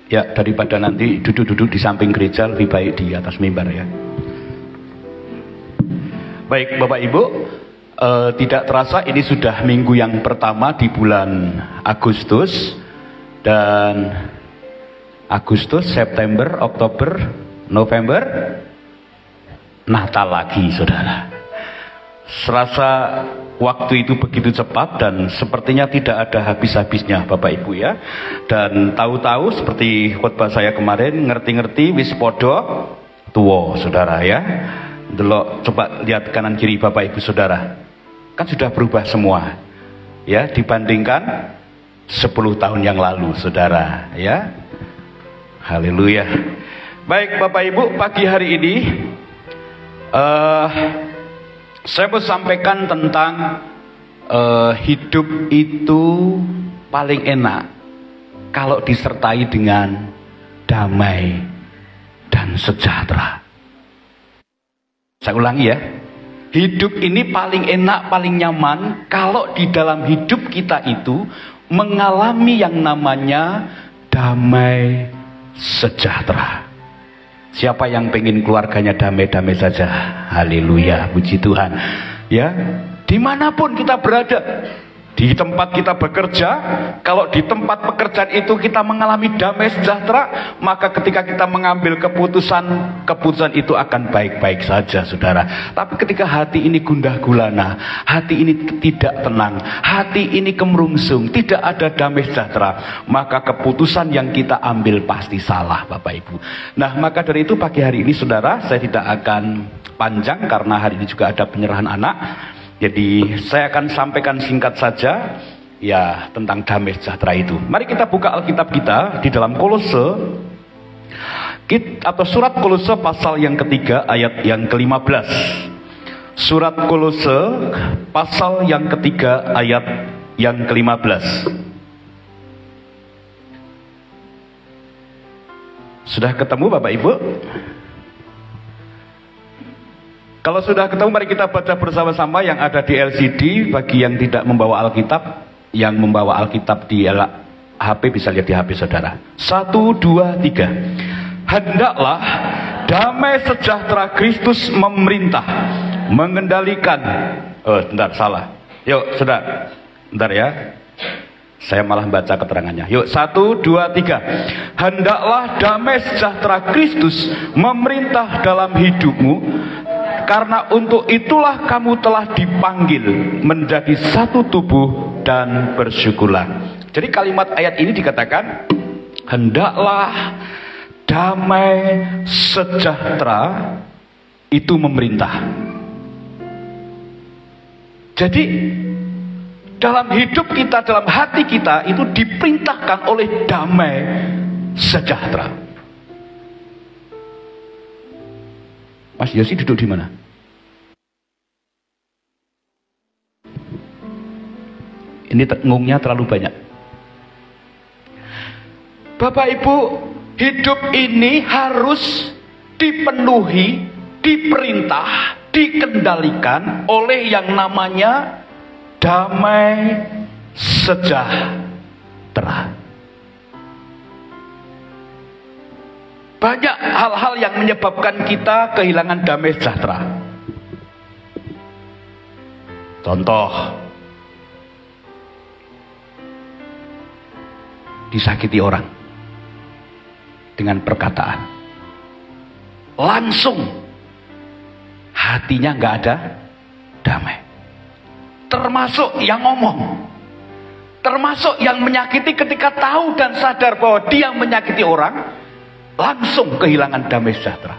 Ya, daripada nanti duduk-duduk di samping gereja, lebih baik di atas mimbar ya. Baik Bapak Ibu, tidak terasa ini sudah minggu yang pertama di bulan Agustus. Dan Agustus, September, Oktober, November, Natal lagi saudara. Serasa waktu itu begitu cepat dan sepertinya tidak ada habis-habisnya Bapak Ibu ya. Dan tahu-tahu seperti khotbah saya kemarin, ngerti-ngerti wis podo tuwo saudara ya. Delok, coba lihat kanan kiri Bapak Ibu saudara, kan sudah berubah semua ya dibandingkan 10 tahun yang lalu saudara ya. Haleluya. Baik Bapak Ibu, pagi hari ini saya mau sampaikan tentang hidup itu paling enak kalau disertai dengan damai dan sejahtera. Saya ulangi ya, hidup ini paling enak, paling nyaman kalau di dalam hidup kita itu mengalami yang namanya damai sejahtera. Siapa yang pengen keluarganya damai-damai saja? Haleluya, puji Tuhan. Ya, dimanapun kita berada, di tempat kita bekerja, kalau di tempat pekerjaan itu kita mengalami damai sejahtera, maka ketika kita mengambil keputusan itu akan baik-baik saja saudara. Tapi ketika hati ini gundah gulana, hati ini tidak tenang, hati ini kemerungsung, tidak ada damai sejahtera, maka keputusan yang kita ambil pasti salah Bapak Ibu. Nah maka dari itu pagi hari ini saudara, saya tidak akan panjang karena hari ini juga ada penyerahan anak. Jadi saya akan sampaikan singkat saja ya tentang damai sejahtera itu. Mari kita buka Alkitab kita di dalam Kolose atau surat Kolose pasal yang ketiga ayat yang ke-15. Surat Kolose pasal yang ketiga ayat yang ke-15. Sudah ketemu Bapak Ibu? Kalau sudah ketemu, mari kita baca bersama-sama yang ada di LCD. Bagi yang tidak membawa Alkitab, yang membawa Alkitab di HP bisa lihat di HP saudara. 1, 2, 3. Hendaklah damai sejahtera Kristus memerintah, mengendalikan. Oh, bentar, salah. Yuk, saudara. Bentar ya. Saya malah baca keterangannya. Yuk, 1, 2, 3. Hendaklah damai sejahtera Kristus memerintah dalam hidupmu, karena untuk itulah kamu telah dipanggil menjadi satu tubuh dan bersyukurlah. Jadi kalimat ayat ini dikatakan, hendaklah damai sejahtera itu memerintah. Jadi dalam hidup kita, dalam hati kita itu diperintahkan oleh damai sejahtera. Mas Yosi duduk di mana? Ini ngungnya terlalu banyak. Bapak Ibu, hidup ini harus dipenuhi, diperintah, dikendalikan oleh yang namanya damai sejahtera. Banyak hal-hal yang menyebabkan kita kehilangan damai sejahtera. Contoh, disakiti orang dengan perkataan, langsung hatinya nggak ada damai. Termasuk yang ngomong, termasuk yang menyakiti ketika tahu dan sadar bahwa dia menyakiti orang, langsung kehilangan damai sejahtera.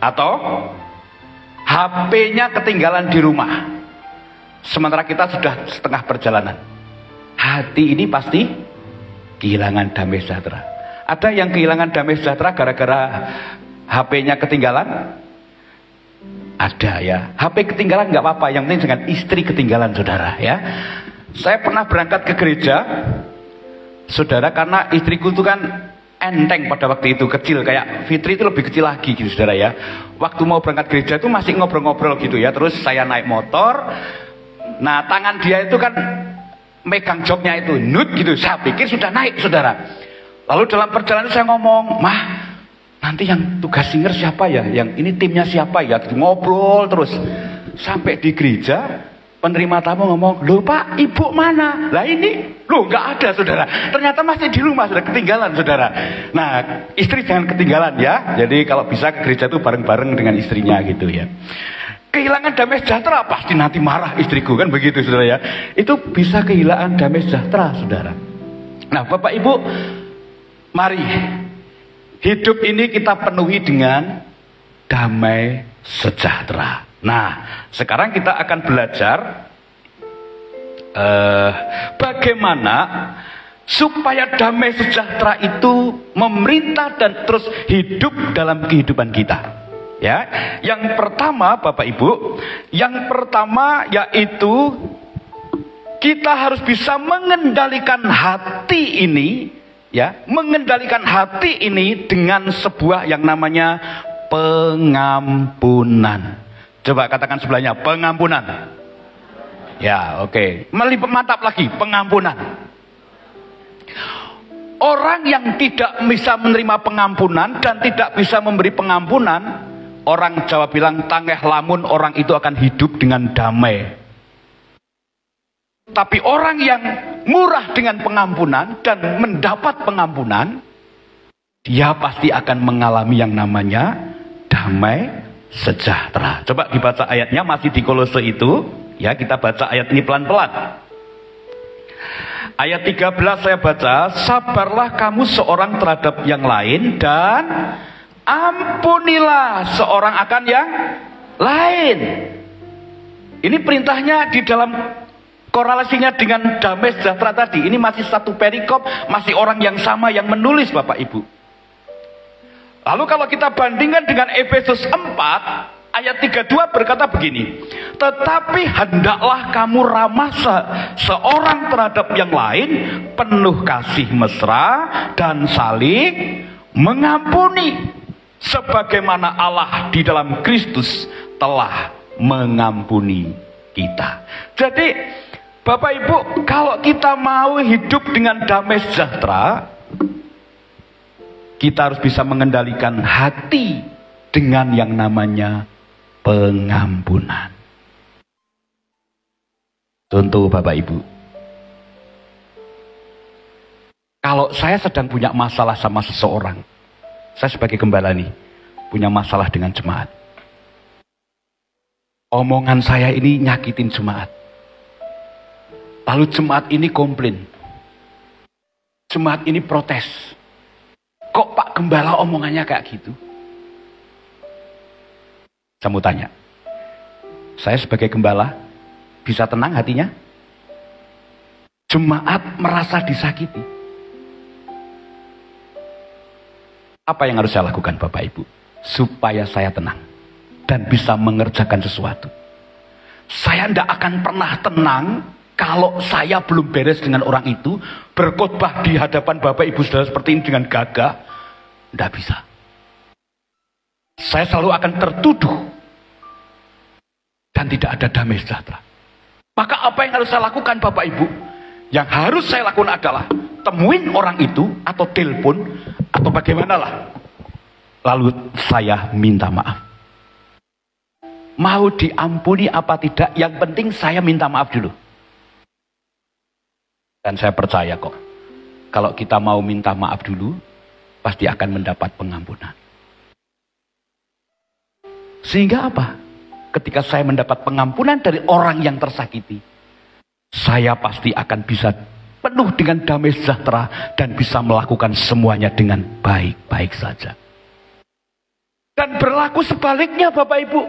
Atau HP-nya ketinggalan di rumah, sementara kita sudah setengah perjalanan. Hati ini pasti kehilangan damai sejahtera. Ada yang kehilangan damai sejahtera gara-gara HP-nya ketinggalan? Ada ya. HP ketinggalan nggak apa-apa, yang penting dengan istri ketinggalan saudara ya. Saya pernah berangkat ke gereja saudara, karena istriku itu kan enteng pada waktu itu, kecil, kayak Fitri itu lebih kecil lagi gitu saudara ya. Waktu mau berangkat gereja itu masih ngobrol-ngobrol gitu ya. Terus saya naik motor, nah tangan dia itu kan megang joknya itu, nut gitu. Saya pikir sudah naik, saudara. Lalu dalam perjalanan saya ngomong, "Mah, nanti yang tugas singer siapa ya? Yang ini timnya siapa ya?" Gitu, ngobrol terus. Sampai di gereja, penerima tamu ngomong, "Loh Pak, Ibu mana?" Lah ini, loh nggak ada, saudara. Ternyata masih di rumah, sudah ketinggalan, saudara. Nah, istri jangan ketinggalan ya. Jadi kalau bisa ke gereja itu bareng-bareng dengan istrinya gitu ya. Kehilangan damai sejahtera, pasti nanti marah istriku, kan begitu, saudara ya. Itu bisa kehilangan damai sejahtera, saudara. Nah, Bapak Ibu, mari hidup ini kita penuhi dengan damai sejahtera. Nah, sekarang kita akan belajar bagaimana supaya damai sejahtera itu memerintah dan terus hidup dalam kehidupan kita. Ya, yang pertama, Bapak Ibu, yang pertama yaitu kita harus bisa mengendalikan hati ini, ya, mengendalikan hati ini dengan sebuah yang namanya pengampunan. Coba katakan sebelahnya, pengampunan. Ya, oke. Melipat mantap lagi, pengampunan. Orang yang tidak bisa menerima pengampunan dan tidak bisa memberi pengampunan, orang Jawa bilang tangeh lamun, orang itu akan hidup dengan damai. Tapi orang yang murah dengan pengampunan dan mendapat pengampunan, dia pasti akan mengalami yang namanya damai sejahtera. Coba dibaca ayatnya, masih di Kolose itu. Ya, kita baca ayat ini pelan-pelan. Ayat 13 saya baca, "Sabarlah kamu seorang terhadap yang lain dan ampunilah seorang akan yang lain." Ini perintahnya di dalam korelasinya dengan damai sejahtera tadi. Ini masih satu perikop, masih orang yang sama yang menulis, Bapak Ibu. Lalu kalau kita bandingkan dengan Efesus 4 ayat 32 berkata begini, "Tetapi hendaklah kamu ramah seorang terhadap yang lain, penuh kasih mesra dan saling mengampuni, sebagaimana Allah di dalam Kristus telah mengampuni kita." Jadi Bapak Ibu, kalau kita mau hidup dengan damai sejahtera, kita harus bisa mengendalikan hati dengan yang namanya pengampunan. Contoh Bapak Ibu, kalau saya sedang punya masalah sama seseorang, saya sebagai gembala nih, punya masalah dengan jemaat. Omongan saya ini nyakitin jemaat. Lalu jemaat ini komplain. Jemaat ini protes. Kok Pak Gembala omongannya kayak gitu? Saya mau tanya, saya sebagai gembala bisa tenang hatinya? Jemaat merasa disakiti. Apa yang harus saya lakukan Bapak Ibu? Supaya saya tenang dan bisa mengerjakan sesuatu. Saya tidak akan pernah tenang kalau saya belum beres dengan orang itu, berkhotbah di hadapan Bapak Ibu Saudara seperti ini dengan gagah. Tidak bisa. Saya selalu akan tertuduh dan tidak ada damai sejahtera. Maka apa yang harus saya lakukan Bapak Ibu? Yang harus saya lakukan adalah temuin orang itu atau telepon atau bagaimanalah. Lalu saya minta maaf. Mau diampuni apa tidak, yang penting saya minta maaf dulu. Dan saya percaya kok, kalau kita mau minta maaf dulu, pasti akan mendapat pengampunan. Sehingga apa? Ketika saya mendapat pengampunan dari orang yang tersakiti, saya pasti akan bisa penuh dengan damai sejahtera dan bisa melakukan semuanya dengan baik-baik saja. Dan berlaku sebaliknya Bapak Ibu.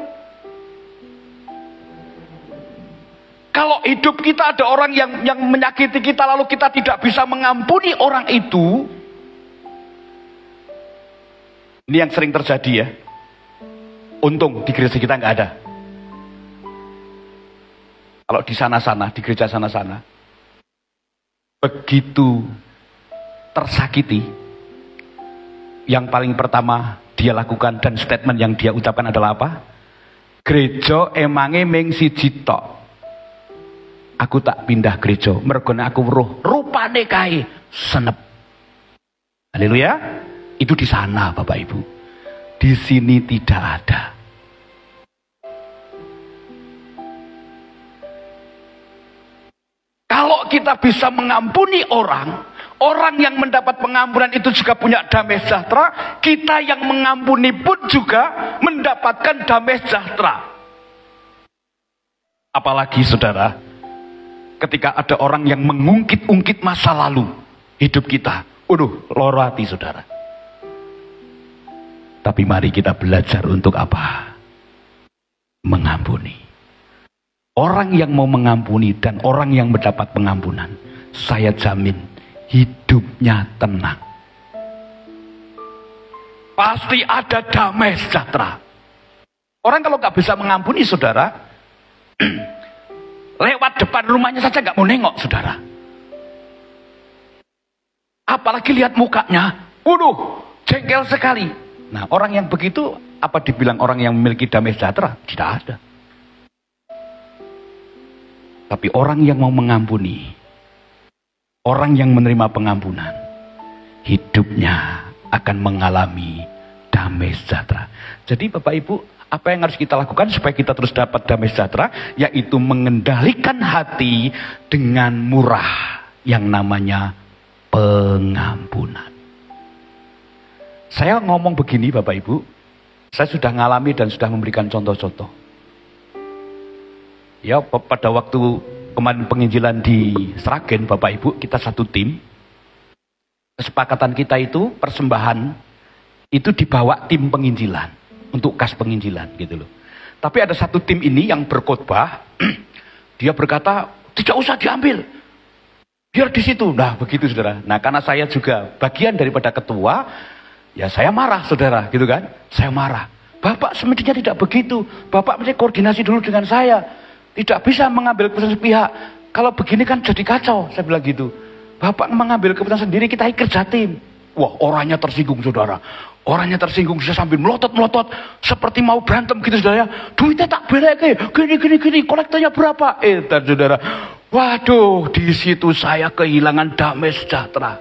Kalau hidup kita ada orang yang menyakiti kita lalu kita tidak bisa mengampuni orang itu, ini yang sering terjadi ya. Untung di gereja kita nggak ada. Kalau di sana-sana, di gereja sana-sana, begitu tersakiti, yang paling pertama dia lakukan dan statement yang dia ucapkan adalah apa? Gereja emange ming siji tok. aku tak pindah gereja mergo nek aku weruh rupane kae senep. Haleluya. Itu di sana Bapak Ibu. Di sini tidak ada. Kalau kita bisa mengampuni orang, orang yang mendapat pengampunan itu juga punya damai sejahtera, kita yang mengampuni pun juga mendapatkan damai sejahtera. Apalagi saudara, ketika ada orang yang mengungkit-ungkit masa lalu hidup kita, loro hati saudara. Tapi mari kita belajar untuk apa? Mengampuni. Orang yang mau mengampuni dan orang yang mendapat pengampunan, saya jamin hidupnya tenang. Pasti ada damai sejahtera. Orang kalau nggak bisa mengampuni saudara, lewat depan rumahnya saja nggak mau nengok saudara. Apalagi lihat mukanya, jengkel sekali. Nah, orang yang begitu apa dibilang orang yang memiliki damai sejahtera? Tidak ada. Tapi orang yang mau mengampuni, orang yang menerima pengampunan, hidupnya akan mengalami damai sejahtera. Jadi Bapak Ibu, apa yang harus kita lakukan supaya kita terus dapat damai sejahtera? Yaitu mengendalikan hati dengan murah yang namanya pengampunan. Saya ngomong begini Bapak Ibu, saya sudah ngalami dan sudah memberikan contoh-contoh. Ya, pada waktu kemarin penginjilan di Sragen Bapak Ibu, kita satu tim. Kesepakatan kita itu persembahan itu dibawa tim penginjilan untuk kas penginjilan gitu loh. Tapi ada satu tim ini yang berkhotbah, dia berkata tidak usah diambil, biar di situ. Nah begitu saudara. Nah karena saya juga bagian daripada ketua, ya saya marah saudara, gitu kan? Saya marah. Bapak semestinya tidak begitu. Bapak mesti koordinasi dulu dengan saya. Tidak bisa mengambil keputusan sepihak. Kalau begini kan jadi kacau. Saya bilang gitu. Bapak mengambil keputusan sendiri, kita kerja tim. Wah, orangnya tersinggung saudara. Orangnya tersinggung, saya sambil melotot-melotot. Seperti mau berantem gitu saudara. Duitnya tak balik, gini. Kolektornya berapa? Dan saudara. Waduh, di situ saya kehilangan damai sejahtera.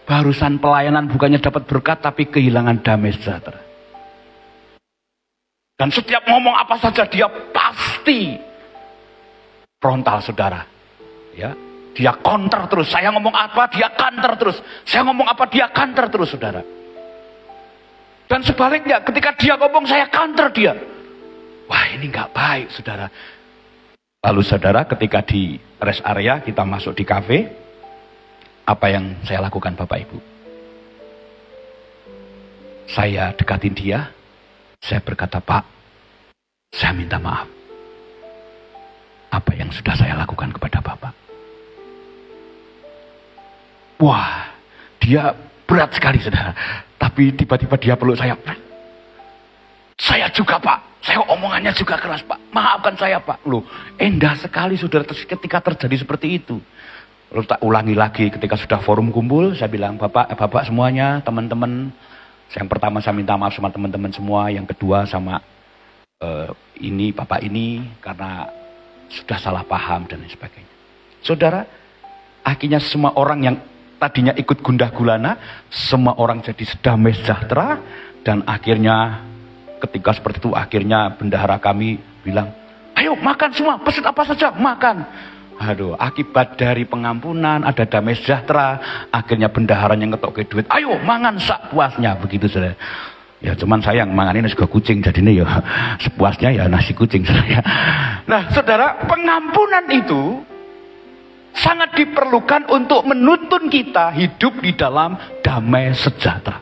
Barusan pelayanan bukannya dapat berkat, tapi kehilangan damai sejahtera. Dan setiap ngomong apa saja dia pasti frontal saudara. Ya, dia counter terus. Saya ngomong apa, dia counter terus. Saya ngomong apa, dia counter terus saudara. Dan sebaliknya, ketika dia ngomong, saya counter dia. Wah, ini nggak baik saudara. Lalu saudara, ketika di rest area kita masuk di kafe, apa yang saya lakukan Bapak Ibu? Saya dekatin dia, saya berkata, Pak, saya minta maaf. Apa yang sudah saya lakukan kepada Bapak? Wah, dia berat sekali saudara. Tapi tiba-tiba dia peluk saya. Saya juga Pak, saya omongannya juga keras Pak. Maafkan saya Pak. Loh, indah sekali saudara ketika terjadi seperti itu. Lalu tak ulangi lagi ketika sudah forum kumpul, saya bilang, Bapak semuanya, teman-teman. Yang pertama saya minta maaf sama teman-teman semua. Yang kedua sama ini, Bapak ini, karena sudah salah paham dan lain sebagainya. Saudara, akhirnya semua orang yang tadinya ikut gundah gulana, semua orang jadi damai sejahtera. Dan akhirnya ketika seperti itu, akhirnya bendahara kami bilang, ayo makan semua, pesan apa saja, makan. Aduh, akibat dari pengampunan, ada damai sejahtera. Akhirnya bendaharanya ngetok ke duit, ayo mangan sak puasnya, begitu saudara. Ya cuman sayang, mangan ini juga kucing, jadi ini ya sepuasnya ya nasi kucing saudara. Nah saudara, pengampunan itu sangat diperlukan untuk menuntun kita hidup di dalam damai sejahtera.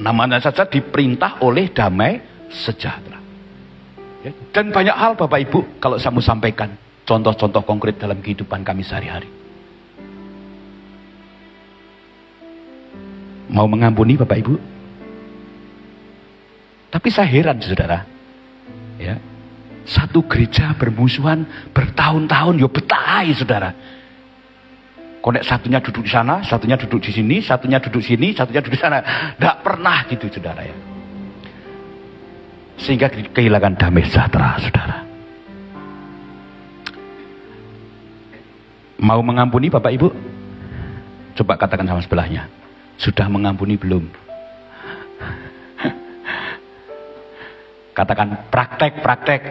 Namanya saja diperintah oleh damai sejahtera. Ya, dan banyak hal Bapak Ibu, kalau saya mau sampaikan contoh-contoh konkret dalam kehidupan kami sehari-hari. Mau mengampuni Bapak Ibu? Tapi saya heran saudara. Ya, satu gereja bermusuhan bertahun-tahun, yo betahai saudara. Konek satunya duduk di sana, satunya duduk di sini, satunya duduk sini, satunya duduk di sana. Tidak pernah gitu saudara ya. Sehingga kehilangan damai sejahtera saudara. Mau mengampuni Bapak Ibu? Coba katakan sama sebelahnya. Sudah mengampuni belum? Katakan praktek.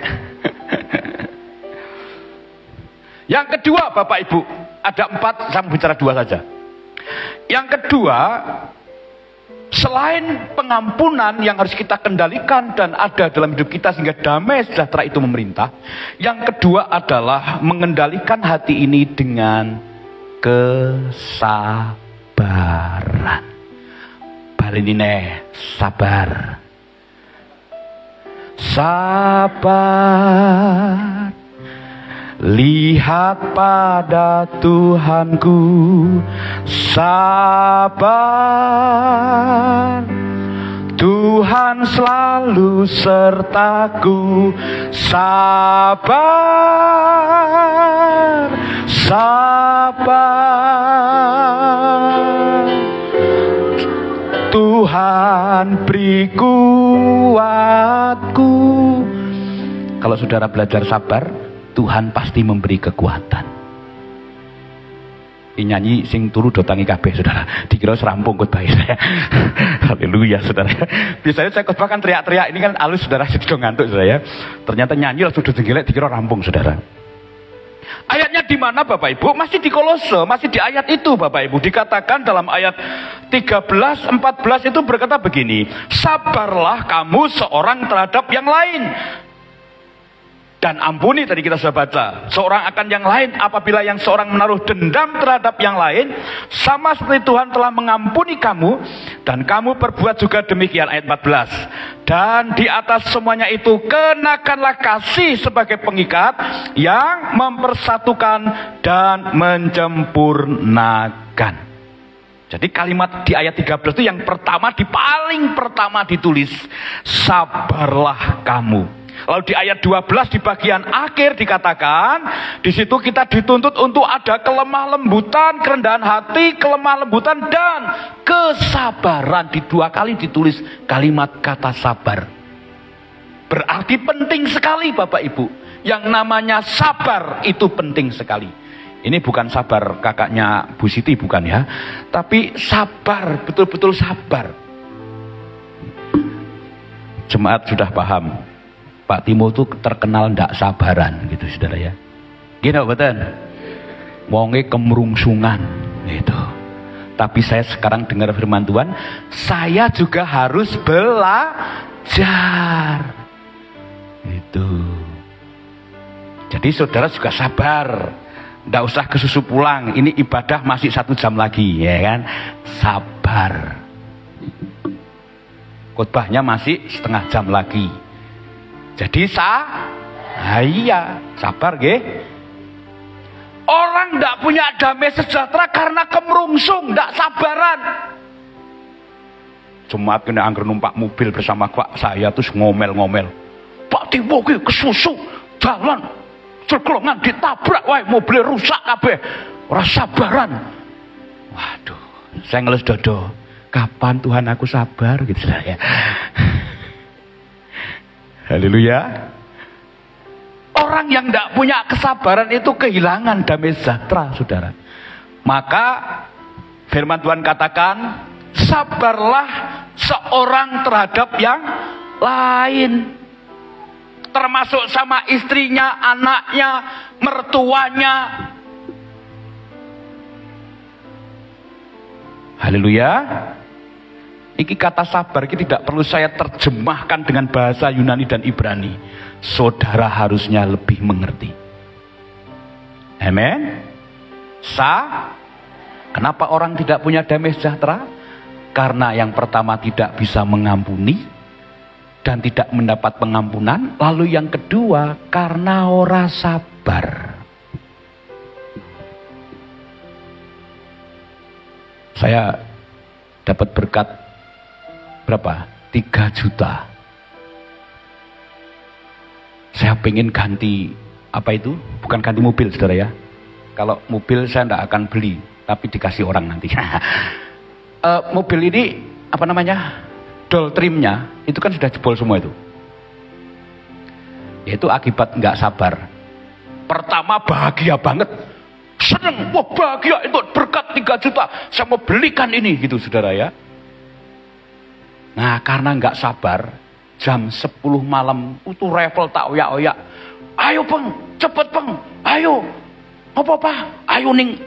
Yang kedua Bapak Ibu, ada 4, saya bicara 2 saja. Yang kedua, selain pengampunan yang harus kita kendalikan dan ada dalam hidup kita sehingga damai sejahtera itu memerintah, yang kedua adalah mengendalikan hati ini dengan kesabaran. Balinine, sabar. Sabar, lihat pada Tuhanku. Sabar, Tuhan selalu sertaku. Sabar, sabar, Tuhan beri kuatku. Kalau saudara belajar sabar, Tuhan pasti memberi kekuatan. Ini nyanyi sing turu do tangi kabeh saudara. Dikira serampung khotbah saya. Haleluya saudara. Biasanya saya khotbah kan teriak-teriak, ini kan alus saudara, sudah ngantuk saudara ya. Ternyata nyanyi langsung jenggilek dikira rampung saudara. Ayatnya di mana Bapak Ibu? Masih di Kolose, masih di ayat itu Bapak Ibu. Dikatakan dalam ayat 13, 14 itu berkata begini. Sabarlah kamu seorang terhadap yang lain. Dan ampuni, tadi kita sudah baca. Seorang akan yang lain, apabila yang seorang menaruh dendam terhadap yang lain, sama seperti Tuhan telah mengampuni kamu, dan kamu perbuat juga demikian. Ayat 14. Dan di atas semuanya itu, kenakanlah kasih sebagai pengikat, yang mempersatukan dan menyempurnakan. Jadi kalimat di ayat 13 itu yang pertama, paling pertama ditulis, sabarlah kamu. Lalu di ayat 12 di bagian akhir dikatakan, di situ kita dituntut untuk ada kelemah lembutan, kerendahan hati, kelemah lembutan dan kesabaran. Di 2 kali ditulis kalimat kata sabar. Berarti penting sekali Bapak Ibu. Yang namanya sabar itu penting sekali. Ini bukan sabar kakaknya Bu Siti, bukan ya. Tapi sabar, betul-betul sabar. Jemaat sudah paham. Pak Timo itu terkenal ndak sabaran gitu saudara ya. Gini betul. Wonge kemrungsungan gitu. Tapi saya sekarang dengar firman Tuhan, saya juga harus belajar. Itu. Jadi saudara juga sabar. Ndak usah kesusu pulang. Ini ibadah masih 1 jam lagi ya kan. Sabar. Khotbahnya masih setengah jam lagi. Jadi iya, sabar nggih. Orang ndak punya damai sejahtera karena kemrungsung, ndak sabaran. Jemaat kena angger numpak mobil bersama Pak saya terus ngomel-ngomel. Pak Timo ki kesusu, jalan ceklongan ditabrak, wae mobil rusak kabeh. Ora sabaran. Waduh, saya ngelus dodo. Kapan Tuhan aku sabar gitu ya. Haleluya. Orang yang tidak punya kesabaran itu kehilangan damai sejahtera, saudara. Maka firman Tuhan katakan, sabarlah seorang terhadap yang lain. Termasuk sama istrinya, anaknya, mertuanya. Haleluya. Iki kata sabar ini tidak perlu saya terjemahkan dengan bahasa Yunani dan Ibrani. Saudara harusnya lebih mengerti. Amin. Kenapa orang tidak punya damai sejahtera? Karena yang pertama tidak bisa mengampuni dan tidak mendapat pengampunan. Lalu yang kedua karena ora sabar. Saya dapat berkat berapa? 3 juta. Saya pengen ganti apa itu? Bukan ganti mobil, saudara ya. Kalau mobil saya tidak akan beli, tapi dikasih orang nanti. Mobil ini apa namanya? Dol trimnya itu kan sudah jebol semua itu. Itu akibat nggak sabar. Pertama bahagia banget, seneng, wah bahagia itu berkat 3 juta, saya mau belikan ini gitu saudara ya. Nah karena nggak sabar, jam 10 malam itu Revel tak oyak-oyak, ayo peng, cepet peng, ayo, apa ayo ning,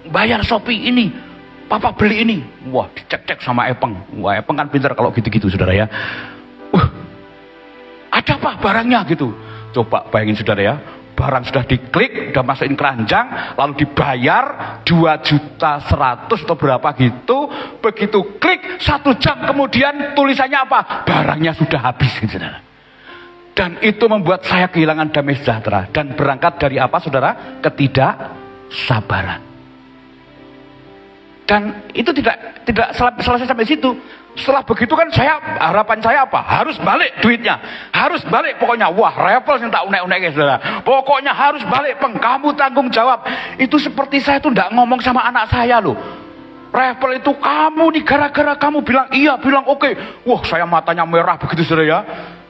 bayar Shopee ini, papa beli ini. Wah dicek-cek sama Epeng, wah Epeng kan pintar kalau gitu-gitu saudara ya. Ada apa barangnya gitu, coba bayangin saudara ya. Barang sudah diklik, udah masukin keranjang, lalu dibayar 2.100.000 atau berapa gitu. Begitu klik, 1 jam kemudian tulisannya apa? Barangnya sudah habis, saudara. Dan itu membuat saya kehilangan damai sejahtera. Dan berangkat dari apa, saudara? Ketidaksabaran. Dan itu tidak selesai sampai situ. Setelah begitu kan harapan saya apa? Harus balik duitnya. Harus balik pokoknya. Wah, Revel yang tak unek-unek saudara. Pokoknya harus balik, Peng. Kamu tanggung jawab. Itu seperti saya tuh tidak ngomong sama anak saya loh. Revel itu kamu nih, gara-gara kamu bilang iya, bilang oke. Wah, saya matanya merah begitu saudara ya.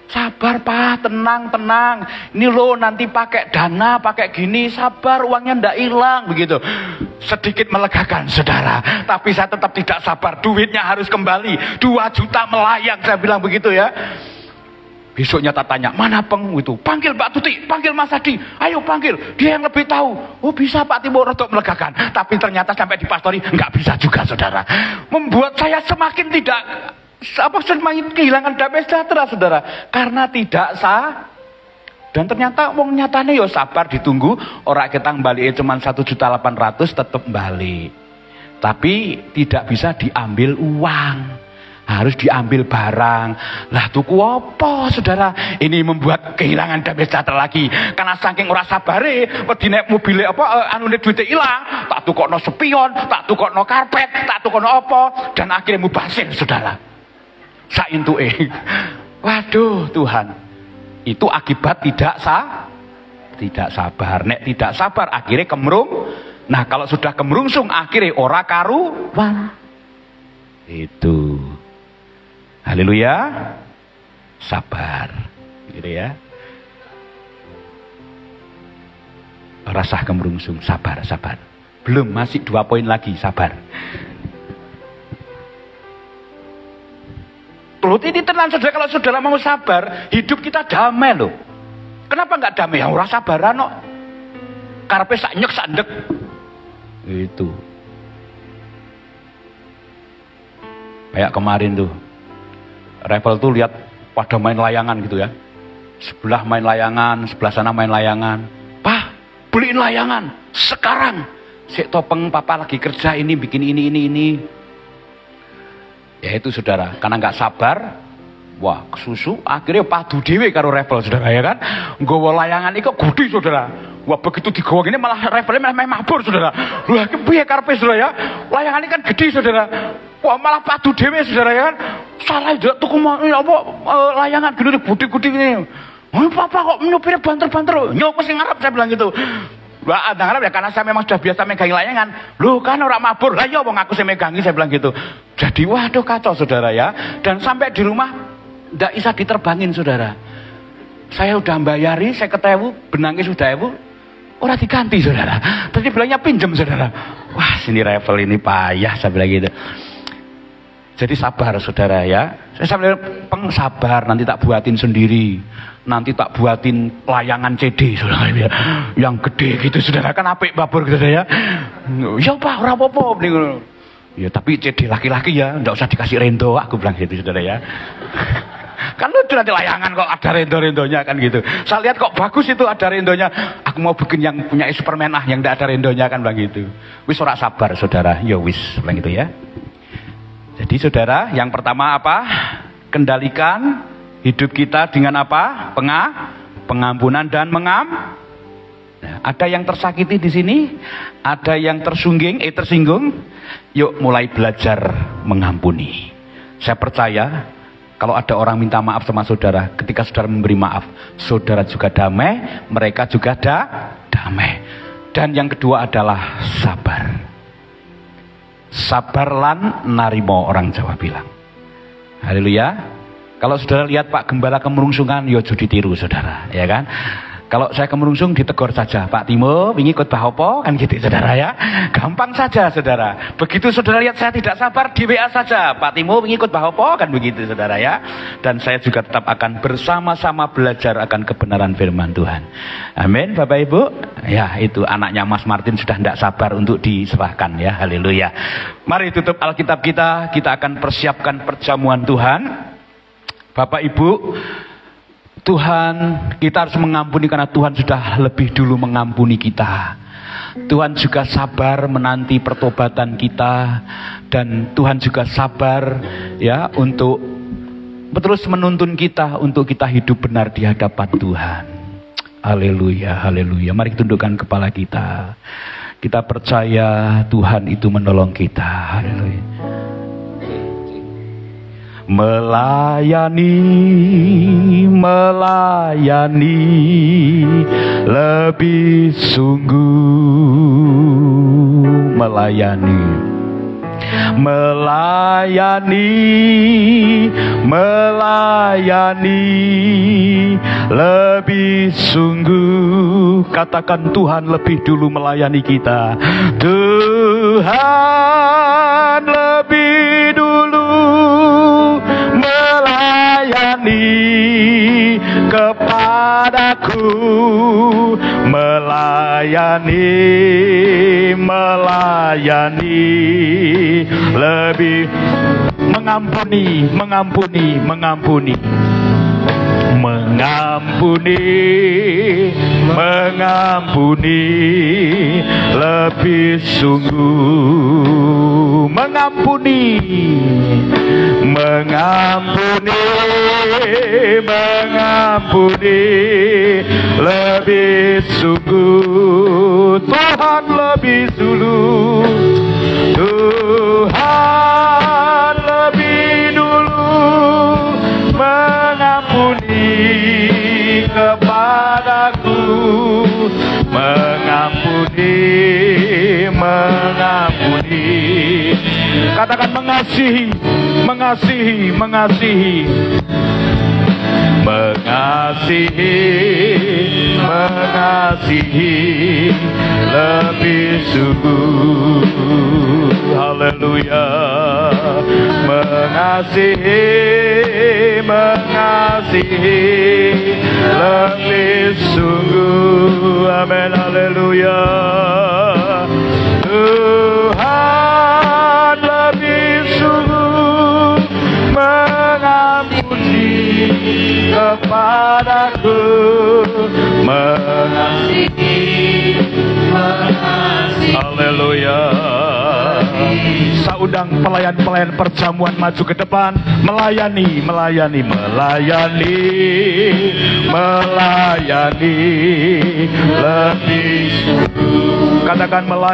Sabar Pak, tenang. Ini loh nanti pakai dana, pakai gini, sabar uangnya ndak hilang begitu. Sedikit melegakan saudara, tapi saya tetap tidak sabar, duitnya harus kembali, 2 juta melayang, saya bilang begitu ya. Besoknya tak tanya, mana Peng itu? Panggil Pak Tuti, panggil Mas Adi, ayo panggil, dia yang lebih tahu. Oh bisa Pak Timur untuk melegakan, tapi ternyata sampai di pastori nggak bisa juga saudara. Membuat saya semakin semakin kehilangan damai sejahtera saudara, karena tidak sah. Dan ternyata wong nyatane yo sabar ditunggu, orang kita balik cuma 1.800.000 tetap balik. Tapi tidak bisa diambil uang, harus diambil barang. Lah tuku apa saudara? Ini membuat kehilangan damai sejahtera lagi. Karena saking ora sabare, wedi nek mobile anune duite ilang, tak tukokno spion, tak tukokno karpet, tak tukokno apa, dan akhirnya mubazir saudara. Saintuke. Waduh Tuhan. Itu akibat tidak sabar. Nek tidak sabar akhirnya kemrung. Nah kalau sudah kemrungsung akhirnya ora karuan. Itu. Haleluya. Sabar. Gitu ya. Rasa kemrungsung, sabar. Belum, masih 2 poin lagi, sabar. Loh, ini tenang saudara, kalau saudara mau sabar, hidup kita damai loh. Kenapa nggak damai? Yang ora sabaran kok. Karepe sak nyek sak ndek. Itu. Kayak kemarin tuh. Revel tuh lihat pada main layangan gitu ya. Sebelah main layangan, sebelah sana main layangan. Pak, beliin layangan sekarang. Sik topeng papa lagi kerja ini, bikin ini. Ya itu saudara, karena nggak sabar, wah kesusu, akhirnya padu dewe karo Revel saudara ya kan. Nggawa layangan itu gede saudara. Wah begitu digawa ini malah Revelnya malah mabur saudara. Wah piye karepe saudara ya? Layangan ini kan gede saudara. Wah malah padu dewe saudara ya kan. Salah ndak tuku apa layangan gede gede ini. Oh papa kok nyopirnya banter-banter. Nyok mesti ngarep saya bilang gitu. Wah, ada ya karena saya memang sudah biasa megang layangan. Loh kan orang mabur. Lah ya wong aku saya megangi, saya bilang gitu. Jadi waduh kacau saudara ya. Dan sampai di rumah ndak bisa diterbangin saudara. Saya udah bayari, saya ketewu, benangnya sudah ora diganti saudara. Tadi bilangnya pinjem saudara. Wah sini Revel ini payah, saya bilang gitu. Jadi sabar saudara ya. Saya bilang sabar, nanti tak buatin sendiri. Nanti tak buatin layangan CD saudara yang gede gitu saudara, kan apik babur gitu ya. Ya Pak ora apa-apa niku. Ya tapi CD laki-laki ya, ndak usah dikasih rendo, aku bilang gitu saudara ya. Kan lucu nanti layangan kok ada rendo-rendonya kan gitu. Saya lihat kok bagus itu ada rendonya. Aku mau bikin yang punya Superman yang ndak ada rendonya kan bilang gitu. Wis ora sabar saudara. Ya wis bilang gitu ya. Jadi saudara, yang pertama apa? Kendalikan hidup kita dengan apa? Pengampunan dan Nah, ada yang tersakiti di sini, ada yang tersinggung. Yuk mulai belajar mengampuni. Saya percaya kalau ada orang minta maaf sama saudara, ketika saudara memberi maaf, saudara juga damai, mereka juga damai. Dan yang kedua adalah sabar. Sabar lan narimo, orang Jawa bilang. Haleluya. Kalau saudara lihat Pak Gembala kemrungsungan, yo judi tiru saudara, ya kan? Kalau saya kemerungsung ditegur saja, Pak Timo, wingi khotbah apa? Kan gitu saudara ya. Gampang saja saudara. Begitu saudara lihat saya tidak sabar, di WA saja, Pak Timo, wingi khotbah apa? Kan begitu saudara ya. Dan saya juga tetap akan bersama-sama belajar akan kebenaran firman Tuhan. Amin Bapak Ibu. Ya itu anaknya Mas Martin sudah tidak sabar untuk diserahkan ya. Haleluya. Mari tutup Alkitab kita akan persiapkan perjamuan Tuhan. Bapak Ibu, Tuhan, kita harus mengampuni karena Tuhan sudah lebih dulu mengampuni kita. Tuhan juga sabar menanti pertobatan kita, dan Tuhan juga sabar ya untuk terus menuntun kita untuk kita hidup benar di hadapan Tuhan. Haleluya, haleluya. Mari tundukkan kepala kita. Kita percaya Tuhan itu menolong kita. Haleluya. Melayani lebih sungguh, melayani lebih sungguh. Katakan Tuhan lebih dulu melayani kita. Tuhan lebih dulu melayani kepadaku, melayani lebih mengampuni lebih sungguh, mengampuni lebih sungguh. Tuhan lebih dulu, Tuhan lebih dulu mengampuni kepadaku, mengampuni. Katakan mengasihi lebih sungguh. Haleluya. Mengasihi lebih sungguh. Amin. Haleluya. Tuhan lebih sungguh mengampuni kepadaku, mengasihi. Haleluya. Saya undang pelayan-pelayan perjamuan maju ke depan, melayani lebih sungguh. Katakan melayani.